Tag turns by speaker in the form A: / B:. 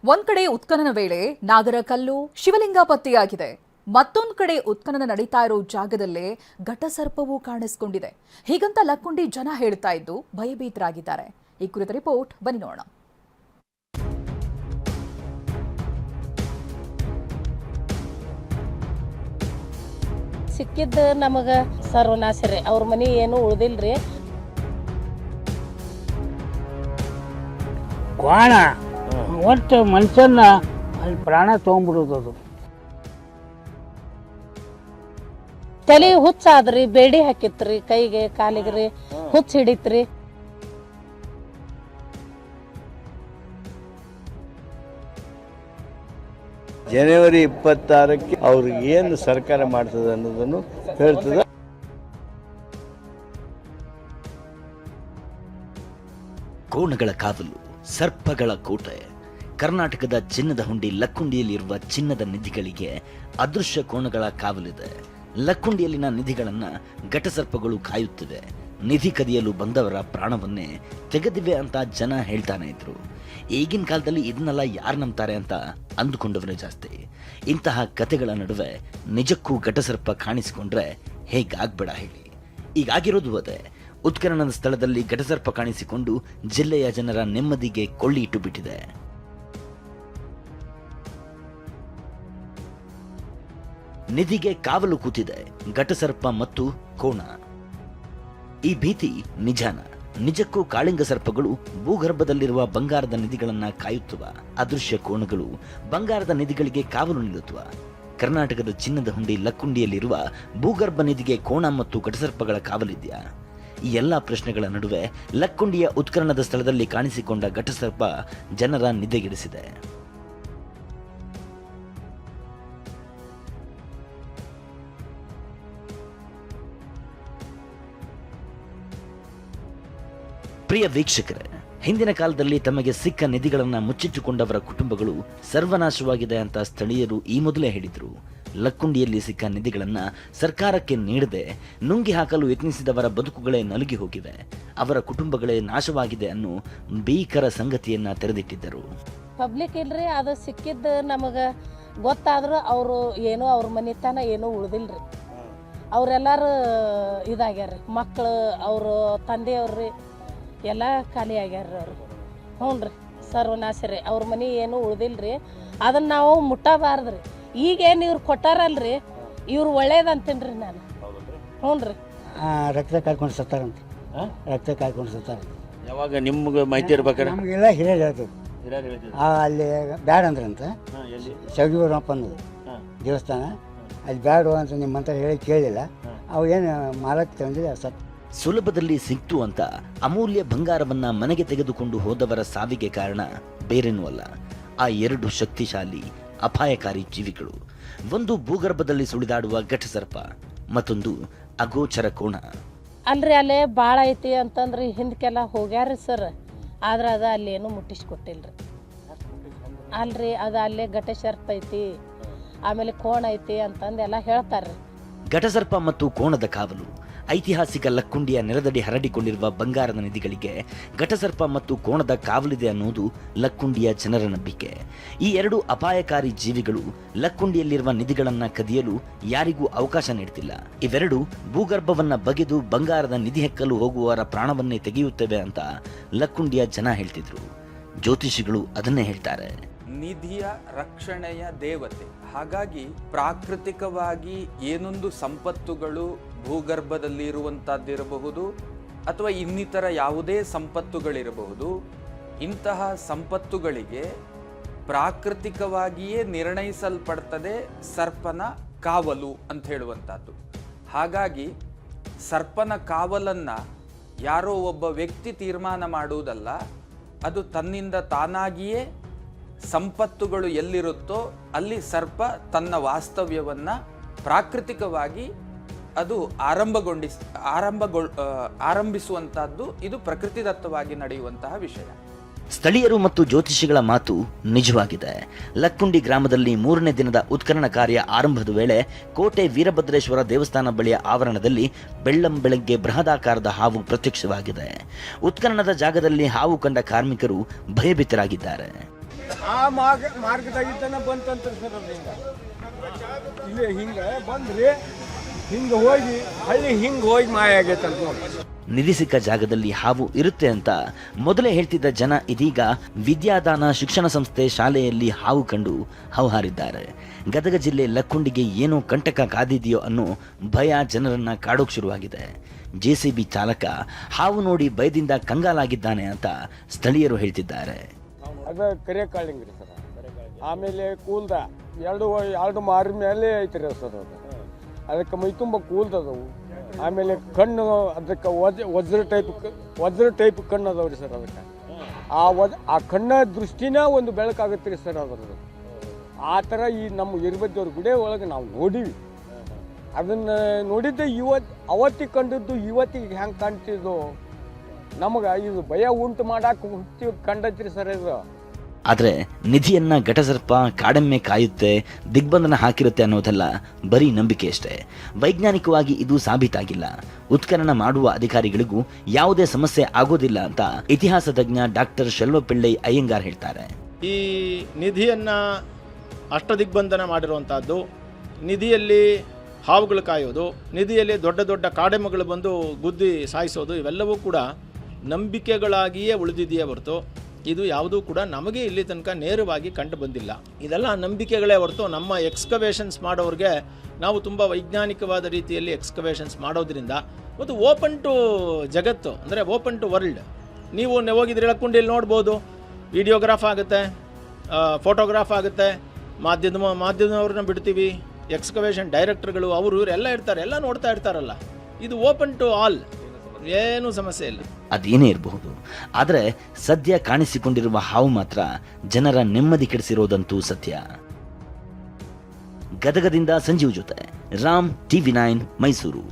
A: ಒಂದ್ ಕಡೆ ಉತ್ಖನನ ವೇಳೆ ನಾಗರಕಲ್ಲು ಶಿವಲಿಂಗ ಪತ್ತೆಯಾಗಿದೆ. ಮತ್ತೊಂದು ಕಡೆ ಉತ್ಖನನ ನಡೀತಾ ಇರೋ ಜಾಗದಲ್ಲೇ ಘಟಸರ್ಪವೂ ಕಾಣಿಸಿಕೊಂಡಿದೆ. ಹೀಗಂತ ಲಕ್ಕುಂಡಿ ಜನ ಹೇಳ್ತಾ ಇದ್ದು ಭಯಭೀತರಾಗಿದ್ದಾರೆ. ಈ ಕುರಿತ ರಿಪೋರ್ಟ್ ಬನ್ನಿ ನೋಡೋಣ.
B: ಸಿಕ್ಕಿದ್ದ ನಮಗ ಸರ್ವನಾಶರಿ, ಅವ್ರ ಮನೆ ಏನು ಉಳ್ದಿಲ್ರಿ.
C: ಕ್ವಾಣ ಒಟ್ಟು ಮನುಷ್ಯನ ಅಲ್ಲಿ ಪ್ರಾಣ ತೊಗೊಂಡ್ಬಿಡೋದು. ಅದು
B: ತಲೆ ಹುಚ್ಚಾದ್ರಿ, ಬೇಡಿ ಹಾಕಿತ್ರಿ, ಕೈಗೆ ಕಾಲಿಗ್ರಿ ಹುಚ್ಚ ಹಿಡಿತ್ರಿ.
D: ಜನವರಿ 26ಕ್ಕೆ ಅವ್ರಿಗೆ ಏನು ಸರ್ಕಾರ ಮಾಡ್ತದೆ ಅನ್ನೋದನ್ನು ಹೇಳ್ತದೆ.
E: ಕೋಣಗಳ ಕಾವಲು, ಸರ್ಪಗಳ ಕೋಟೆ. ಕರ್ನಾಟಕದ ಚಿನ್ನದ ಹುಂಡಿ ಲಕ್ಕುಂಡಿಯಲ್ಲಿರುವ ಚಿನ್ನದ ನಿಧಿಗಳಿಗೆ ಅದೃಶ್ಯ ಕೋಣಗಳ ಕಾವಲಿದೆ. ಲಕ್ಕುಂಡಿಯಲ್ಲಿನ ನಿಧಿಗಳನ್ನ ಘಟಸರ್ಪಗಳು ಕಾಯುತ್ತಿವೆ. ನಿಧಿ ಕದಿಯಲು ಬಂದವರ ಪ್ರಾಣವನ್ನೇ ತೆಗೆದಿವೆ ಅಂತ ಜನ ಹೇಳ್ತಾನೆ ಇದ್ರು. ಈಗಿನ ಕಾಲದಲ್ಲಿ ಇದನ್ನೆಲ್ಲ ಯಾರು ನಂಬ್ತಾರೆ ಅಂತ ಅಂದುಕೊಂಡವರೇ ಜಾಸ್ತಿ. ಇಂತಹ ಕತೆಗಳ ನಡುವೆ ನಿಜಕ್ಕೂ ಘಟಸರ್ಪ ಕಾಣಿಸಿಕೊಂಡ್ರೆ ಹೇಗಾಗ್ಬೇಡ ಹೇಳಿ. ಈಗಾಗಿರೋದು ಅದೇ. ಉತ್ಖನನದ ಸ್ಥಳದಲ್ಲಿ ಘಟಸರ್ಪ ಕಾಣಿಸಿಕೊಂಡು ಜಿಲ್ಲೆಯ ಜನರ ನೆಮ್ಮದಿಗೆ ಕೊಳ್ಳಿ ಇಟ್ಟು ಬಿಟ್ಟಿದೆ. ನಿಧಿಗೆ ಕಾವಲು ಕೂತಿದೆ ಘಟಸರ್ಪ ಮತ್ತು ಕೋಣ. ಈ ಭೀತಿ ನಿಜಾನ? ನಿಜಕ್ಕೂ ಕಾಳಿಂಗ ಸರ್ಪಗಳು ಭೂಗರ್ಭದಲ್ಲಿರುವ ಬಂಗಾರದ ನಿಧಿಗಳನ್ನ ಕಾಯುತ್ತವ? ಅದೃಶ್ಯ ಕೋಣಗಳು ಬಂಗಾರದ ನಿಧಿಗಳಿಗೆ ಕಾವಲು ನಿಲ್ಲುತ್ತವ? ಕರ್ನಾಟಕದ ಚಿನ್ನದ ಹುಂಡಿ ಲಕ್ಕುಂಡಿಯಲ್ಲಿರುವ ಭೂಗರ್ಭ ನಿಧಿಗೆ ಕೋಣ ಮತ್ತು ಘಟಸರ್ಪಗಳ ಕಾವಲಿದೆಯಾ? ಈ ಎಲ್ಲಾ ಪ್ರಶ್ನೆಗಳ ನಡುವೆ ಲಕ್ಕುಂಡಿಯ ಉತ್ಖನನದ ಸ್ಥಳದಲ್ಲಿ ಕಾಣಿಸಿಕೊಂಡ ಘಟಸರ್ಪ ಜನರ ನಿದ್ದೆಗೆಡಿಸಿದೆ. ಪ್ರಿಯ ವೀಕ್ಷಕರೇ, ಹಿಂದಿನ ಕಾಲದಲ್ಲಿ ತಮಗೆ ಸಿಕ್ಕ ನಿಧಿಗಳನ್ನು ಮುಚ್ಚಿಟ್ಟುಕೊಂಡವರ ಕುಟುಂಬಗಳು ಸರ್ವನಾಶವಾಗಿದೆ ಅಂತ ಸ್ಥಳೀಯರು ಈ ಮೊದಲೇ ಹೇಳಿದ್ರು. ಲಕ್ಕುಂಡಿಯಲ್ಲಿ ಸಿಕ್ಕ ನಿಧಿಗಳನ್ನ ಸರ್ಕಾರಕ್ಕೆ ನೀಡದೆ ನುಂಗಿ ಹಾಕಲು ಯತ್ನಿಸಿದವರ ಬದುಕುಗಳೇ ನಲುಗಿ ಹೋಗಿವೆ. ಅವರ ಕುಟುಂಬಗಳೇ ನಾಶವಾಗಿದೆ ಅನ್ನೋ ಭೀಕರ ಸಂಗತಿಯನ್ನ ತೆರೆದಿಟ್ಟಿದ್ದರು.
B: ಪಬ್ಲಿಕ್ ಇಲ್ರಿ, ಅದು ಸಿಕ್ಕಿದ್ದ ನಮಗ ಗೊತ್ತಾದ್ರೂ ಅವರು ಏನೋ ಅವ್ರ ಮನಿತನ ಏನೋ ಉಳ್ದಿಲ್ರಿ. ಅವ್ರೆಲ್ಲಾರು ಇದಾಗ್ಯಾರ, ಮಕ್ಕಳು ಅವ್ರ ತಂದೆಯವ್ರಿ ಎಲ್ಲ ಖಾಲಿ ಆಗ್ಯಾರ್ರಿ. ಅವರು ಹ್ಞೂ ರೀ, ಸರ್ವನಾಶರಿ. ಅವ್ರ ಮನೆ ಏನೂ ಉಳ್ದಿಲ್ರಿ. ಅದನ್ನ ನಾವು ಮುಟ್ಟಬಾರ್ದ್ರಿ. ಈಗೇನು ಇವ್ರು ಕೊಟ್ಟಾರಲ್ರಿ, ಇವ್ರು ಒಳ್ಳೇದಂತೀನ್ರಿ ನಾನು. ಹ್ಞೂ ರೀ.
C: ರಕ್ತ ಕಾಯ್ಕೊಂಡು ಸತ್ತಾರಂತ. ರಕ್ತ ಕಾಯ್ಕೊಂಡು ಸತ್ತಾರ.
D: ಯಾವಾಗ ನಿಮ್ಗೆ ಮಾಹಿತಿ ಇರ್ಬೇಕಾರೆ
C: ನಮಗೆಲ್ಲ ಹಿರಿಯರು ಹೇಳ್ತದೆ. ಅಲ್ಲಿ ಬ್ಯಾಡ ಅಂದ್ರಂತ ಶೌಗಿವರಪ್ಪ ಅನ್ನೋದು ದೇವಸ್ಥಾನ. ಅಲ್ಲಿ ಬ್ಯಾಡು ಅಂತ ನಿಮ್ಮಂತ ಹೇಳಿ ಕೇಳಿಲ್ಲ. ಅವು ಏನು ಮಾಲಕ್ಕೆ ತಂದಿದೆ ಸತ್.
E: ಸುಲಭದಲ್ಲಿ ಸಿಕ್ತು ಅಂತ ಅಮೂಲ್ಯ ಬಂಗಾರವನ್ನ ಮನೆಗೆ ತೆಗೆದುಕೊಂಡು ಹೋದವರ ಸಾವಿಗೆ ಕಾರಣ ಬೇರೇನೂ ಅಲ್ಲ. ಆ ಎರಡು ಶಕ್ತಿಶಾಲಿ ಅಪಾಯಕಾರಿ ಜೀವಿಗಳು. ಒಂದು ಭೂಗರ್ಭದಲ್ಲಿ ಸುಳಿದಾಡುವ ಘಟಸರ್ಪ, ಮತ್ತೊಂದು ಅಗೋಚರ ಕೋಣ.
B: ಅಲ್ರಿ, ಅಲ್ಲೇ ಭಾಳ ಐತಿ ಅಂತಂದ್ರಿ ಹಿಂದಕ್ಕೆಲ್ಲ ಹೋಗ್ಯಾರ್ರಿ ಸರ್. ಆದ್ರೆ ಅದು ಅಲ್ಲೇನು ಮುಟ್ಟಿಸ್ಕೊಟ್ಟಿಲ್ರಿ. ಅಲ್ರಿ, ಅದು ಅಲ್ಲೇ ಘಟಸರ್ಪ ಐತಿ, ಆಮೇಲೆ ಕೋಣ ಐತಿ ಅಂತಂದು ಎಲ್ಲ ಹೇಳ್ತಾರ್ರಿ.
E: ಘಟಸರ್ಪ ಮತ್ತು ಕೋಣದ ಕಾವಲು. ಐತಿಹಾಸಿಕ ಲಕ್ಕುಂಡಿಯ ನೆಲದಡಿ ಹರಡಿಕೊಂಡಿರುವ ಬಂಗಾರದ ನಿಧಿಗಳಿಗೆ ಘಟಸರ್ಪ ಮತ್ತು ಕೋಣದ ಕಾವಲಿದೆ ಅನ್ನೋದು ಲಕ್ಕುಂಡಿಯ ಜನರ ನಂಬಿಕೆ. ಈ ಎರಡು ಅಪಾಯಕಾರಿ ಜೀವಿಗಳು ಲಕ್ಕುಂಡಿಯಲ್ಲಿರುವ ನಿಧಿಗಳನ್ನ ಕದಿಯಲು ಯಾರಿಗೂ ಅವಕಾಶ ನೀಡುತ್ತಿಲ್ಲ. ಇವೆರಡು ಭೂಗರ್ಭವನ್ನ ಬಗೆದು ಬಂಗಾರದ ನಿಧಿ ಹೆಕ್ಕಲು ಹೋಗುವವರ ಪ್ರಾಣವನ್ನೇ ತೆಗೆಯುತ್ತವೆ ಅಂತ ಲಕ್ಕುಂಡಿಯ ಜನ ಹೇಳ್ತಿದ್ರು. ಜ್ಯೋತಿಷಿಗಳು ಅದನ್ನೇ ಹೇಳ್ತಾರೆ.
F: ನಿಧಿಯ ರಕ್ಷಣೆಯ ದೇವತೆ. ಹಾಗಾಗಿ ಪ್ರಾಕೃತಿಕವಾಗಿ ಏನೊಂದು ಸಂಪತ್ತುಗಳು ಭೂಗರ್ಭದಲ್ಲಿ ಇರುವಂತಹದ್ದಿರಬಹುದು ಅಥವಾ ಇನ್ನಿತರ ಯಾವುದೇ ಸಂಪತ್ತುಗಳಿರಬಹುದು, ಇಂತಹ ಸಂಪತ್ತುಗಳಿಗೆ ಪ್ರಾಕೃತಿಕವಾಗಿಯೇ ನಿರ್ಣಯಿಸಲ್ಪಡ್ತದೆ ಸರ್ಪನ ಕಾವಲು ಅಂತ ಹೇಳುವಂಥದ್ದು. ಹಾಗಾಗಿ ಸರ್ಪನ ಕಾವಲನ್ನು ಯಾರೋ ಒಬ್ಬ ವ್ಯಕ್ತಿ ತೀರ್ಮಾನ ಮಾಡುವುದಲ್ಲ, ಅದು ತನ್ನಿಂದ ತಾನಾಗಿಯೇ ಸಂಪತ್ತುಗಳು ಎಲ್ಲಿರುತ್ತೋ ಅಲ್ಲಿ ಸರ್ಪ ತನ್ನ ವಾಸ್ತವ್ಯವನ್ನು ಪ್ರಾಕೃತಿಕವಾಗಿ ಅದು ಆರಂಭಿಸುವಂತಹದ್ದು. ಇದು ಪ್ರಕೃತಿದತ್ತವಾಗಿ ನಡೆಯುವಂತಹ ವಿಷಯ.
E: ಸ್ಥಳೀಯರು ಮತ್ತು ಜ್ಯೋತಿಷಿಗಳ ಮಾತು ನಿಜವಾಗಿದೆ. ಲಕ್ಕುಂಡಿ ಗ್ರಾಮದಲ್ಲಿ 3ನೇ ದಿನದ ಉತ್ಖನನ ಕಾರ್ಯ ಆರಂಭದ ವೇಳೆ ಕೋಟೆ ವೀರಭದ್ರೇಶ್ವರ ದೇವಸ್ಥಾನ ಬಳಿಯ ಆವರಣದಲ್ಲಿ ಬೆಳ್ಳಂಬೆಳಗ್ಗೆ ಬೃಹದಾಕಾರದ ಹಾವು ಪ್ರತ್ಯಕ್ಷವಾಗಿದೆ. ಉತ್ಖನನದ ಜಾಗದಲ್ಲಿ ಹಾವು ಕಂಡ ಕಾರ್ಮಿಕರು ಭಯಭೀತರಾಗಿದ್ದಾರೆ.
G: ಆ ಮಾರ್ಗದಾಗಿದ್ದಾನೆ ಬಂತಂತ್ರಿ ಸರ್ ಅದು ಇಲ್ಲಿ ಹಿಂಗೆ ಬಂದ್ರಿ ಹಿಂಗೆ ಹೋಗಿ ಹಳ್ಳಿ ಹಿಂಗೆ ಹೋಗಿ ಮಾಯ ಆಗೈತೆ ಅಂತ ನೋಡಿ.
E: ನಿಧಿ ಸಿಕ್ಕ ಜಾಗದಲ್ಲಿ ಹಾವು ಇರುತ್ತೆ ಅಂತ ಮೊದಲೇ ಹೇಳ್ತಿದ್ದ ಜನ ಇದೀಗ ವಿದ್ಯಾದಾನ ಶಿಕ್ಷಣ ಸಂಸ್ಥೆ ಶಾಲೆಯಲ್ಲಿ ಹಾವು ಕಂಡು ಹೌಹಾರಿದ್ದಾರೆ. ಗದಗ ಜಿಲ್ಲೆ ಲಕ್ಕುಂಡಿಗೆ ಏನೋ ಕಂಟಕ ಕಾದಿದೆಯೋ ಅನ್ನೋ ಭಯ ಜನರನ್ನ ಕಾಡೋಕ್ ಶುರುವಾಗಿದೆ. ಜೆಸಿಬಿ ಚಾಲಕ ಹಾವು ನೋಡಿ ಭಯದಿಂದ ಕಂಗಾಲಾಗಿದ್ದಾನೆ ಅಂತ ಸ್ಥಳೀಯರು ಹೇಳ್ತಿದ್ದಾರೆ.
G: ಅದು ಕರೆ ಕಾಳಿಂಗ್ರಿ ಸರ್. ಆಮೇಲೆ ಕೂಲ್ದ ಎರಡು ಮಾರಿ ಮೇಲೆ ಐತ್ರಿ ಸರ್ ಅದು. ಅದಕ್ಕೆ ಮೈ ತುಂಬ ಕೂಲ್ದದವು. ಆಮೇಲೆ ಕಣ್ಣು ಅದಕ್ಕೆ ವಜ್ರ ಟೈಪ್ ಕಣ್ಣು ಅದಾವ್ರಿ ಸರ್. ಅದಕ್ಕೆ ಆ ಕಣ್ಣ ದೃಷ್ಟಿನ ಒಂದು ಬೆಳಕಾಗತ್ತೆ ರೀ ಸರ್ ಅದ್ರದ್ದು. ಆ ಥರ ಈ ನಮ್ಮ ಇರ್ಬದ್ದವ್ರ ಗುಡಿ ಒಳಗೆ ನಾವು ನೋಡೀವಿ. ಅದನ್ನು ನೋಡಿದ್ದೆ ಅವತ್ತಿಗೆ ಕಂಡದ್ದು ಇವತ್ತಿಗೆ ಹೆಂಗೆ ಕಾಣ್ತಿದ್ದು ನಮಗೆ ಇದು ಭಯ ಉಂಟು ಮಾಡಕ್ಕೆ ಹುಟ್ಟಿ ಕಂಡೈತ್ರಿ ಸರ್ ಇದು.
E: ಆದರೆ ನಿಧಿಯನ್ನ ಘಟಸರ್ಪ ಕಾಡೆಮ್ಮೆ ಕಾಯುತ್ತೆ, ದಿಗ್ಬಂಧನ ಹಾಕಿರುತ್ತೆ ಅನ್ನೋದೆಲ್ಲ ಬರೀ ನಂಬಿಕೆ ಅಷ್ಟೇ. ವೈಜ್ಞಾನಿಕವಾಗಿ ಇದು ಸಾಬೀತಾಗಿಲ್ಲ. ಉತ್ಖನನ ಮಾಡುವ ಅಧಿಕಾರಿಗಳಿಗೂ ಯಾವುದೇ ಸಮಸ್ಯೆ ಆಗೋದಿಲ್ಲ ಅಂತ ಇತಿಹಾಸ ತಜ್ಞ ಡಾಕ್ಟರ್ ಶೆಲ್ವಪಿಳ್ಳೈ ಅಯ್ಯಂಗಾರ್ ಹೇಳ್ತಾರೆ.
H: ಈ ನಿಧಿಯನ್ನು ಅಷ್ಟದಿಗ್ಬಂಧನ ಮಾಡಿರುವಂಥದ್ದು, ನಿಧಿಯಲ್ಲಿ ಹಾವುಗಳು ಕಾಯೋದು, ನಿಧಿಯಲ್ಲಿ ದೊಡ್ಡ ದೊಡ್ಡ ಕಾಡೆಮ್ಮಗಳು ಬಂದು ಗುದ್ದಿ ಸಾಯಿಸೋದು, ಇವೆಲ್ಲವೂ ಕೂಡ ನಂಬಿಕೆಗಳಾಗಿಯೇ ಉಳಿದಿದೆಯೇ ಹೊರತು ಇದು ಯಾವುದೂ ಕೂಡ ನಮಗೆ ಇಲ್ಲಿ ತನಕ ನೇರವಾಗಿ ಕಂಡು ಬಂದಿಲ್ಲ. ಇದೆಲ್ಲ ನಂಬಿಕೆಗಳೇ ಹೊರತು ನಮ್ಮ ಎಕ್ಸ್ಕವೇಷನ್ಸ್ ಮಾಡೋರಿಗೆ ನಾವು ತುಂಬ ವೈಜ್ಞಾನಿಕವಾದ ರೀತಿಯಲ್ಲಿ ಎಕ್ಸ್ಕವೇಷನ್ಸ್ ಮಾಡೋದ್ರಿಂದ ಮತ್ತು ಓಪನ್ ಟು ಜಗತ್ತು, ಅಂದರೆ ಓಪನ್ ಟು ವರ್ಲ್ಡ್. ನೀವು ಹೋಗಿದ್ರೆ ಲಕ್ಕುಂಡಿಯಲ್ಲಿ ನೋಡ್ಬೋದು, ವಿಡಿಯೋಗ್ರಾಫ್ ಆಗುತ್ತೆ, ಫೋಟೋಗ್ರಾಫ್ ಆಗುತ್ತೆ, ಮಾಧ್ಯಮವ್ರನ್ನ ಬಿಡ್ತೀವಿ, ಎಕ್ಸ್ಕವೇಷನ್ ಡೈರೆಕ್ಟರ್ಗಳು ಅವರು ಇವರೆಲ್ಲ ಇರ್ತಾರೆ, ಎಲ್ಲ ನೋಡ್ತಾ ಇರ್ತಾರಲ್ಲ. ಇದು ಓಪನ್ ಟು ಆಲ್, ಏನೂ ಸಮಸ್ಯೆ ಇಲ್ಲ.
E: ಅದೇನೇ ಇರಬಹುದು, ಆದರೆ ಸದ್ಯ ಕಾಣಿಸಿಕೊಂಡಿರುವ ಹಾವು ಮಾತ್ರ ಜನರ ನೆಮ್ಮದಿ ಕೆಡಿಸಿರೋದಂತೂ ಸತ್ಯ. ಗದಗದಿಂದ ಸಂಜೀವ್ ಜೊತೆ ರಾಮ್, TV9 ಮೈಸೂರು.